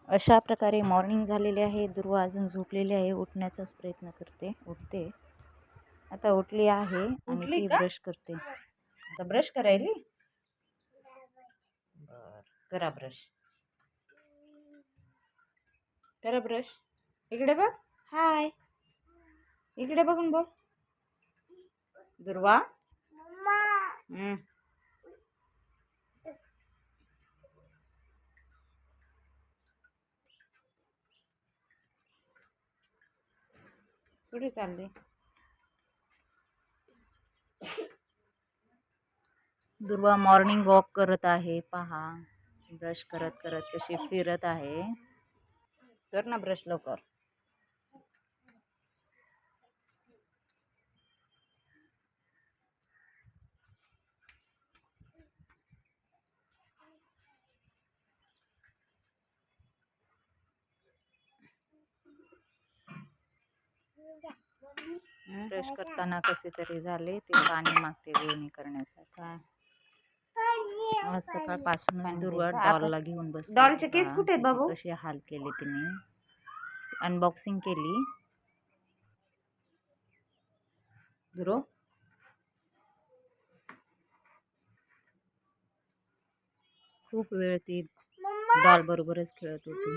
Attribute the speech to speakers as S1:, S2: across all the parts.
S1: अशा प्रकारे मॉर्निंग झालेली आहे. दुर्वा अजून झोपलेली आहे. उठण्याचाच प्रयत्न करते. उठते आता. उठली आहे आणि ती ब्रश करते. आता ब्रश करायली. बर, करा ब्रश. करा ब्रश. इकडे बघ. हाय. इकडे बघून बोल. दुर्वा. कुठे चालले? दुर्वा मॉर्निंग वॉक करत आहे. पहा, ब्रश करत करत कशी फिरत आहे. कर ना ब्रश लवकर. ब्रश करताना कसे तरी झाले. ते पाणी मागते गुळणी करण्यासाठी. आज सकाळपासून दुर्वा डॉलला घेऊन बसली. डॉलचे केस कुठे आहेत बाबू? कसे हाल केले तिने. अनबॉक्सिंग केली. दुरो खूप वेळ ती डॉल बरोबरच खेळत होती.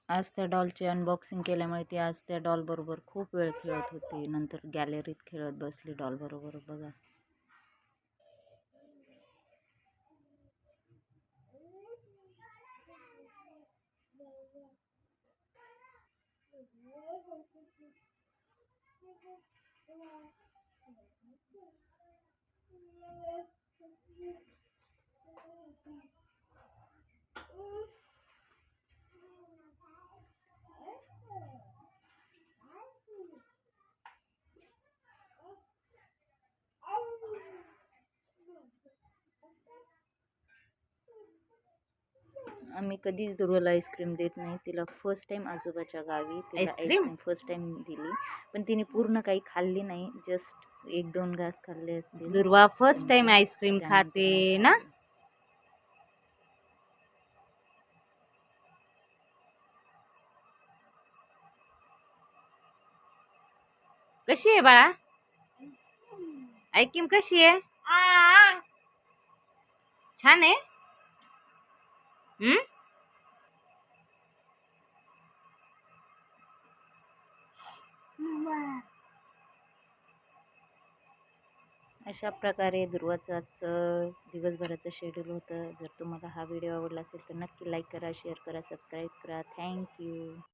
S1: आज त्या डॉलची अनबॉक्सिंग केल्यामुळे ती आज त्या डॉल बरोबर खूप वेळ खेळत होती. नंतर गॅलरीत खेळत बसली डॉल बरोबर. बघा, आम्ही कधीच दुर्वाला आईस्क्रीम देत नाही. तिला फर्स्ट टाइम आजोबाच्या गावी आईस्क्रीम फर्स्ट टाइम दिली, पण तिने पूर्ण काही खाल्ली नाही. जस्ट 1-2 घास खाल्ले असतील. दुर्वा फर्स्ट टाइम आईस्क्रीम खाते ना. कशी आहे बाळा? आईस्क्रीम कशी आहे? छान आहे. अशा प्रकारे दुर्वाचाच दिवसभराचं शेड्यूल होतं. जर तुम्हाला हा व्हिडिओ आवडला असेल तर नक्की लाईक करा, शेअर करा, सबस्क्राईब करा. थँक्यू.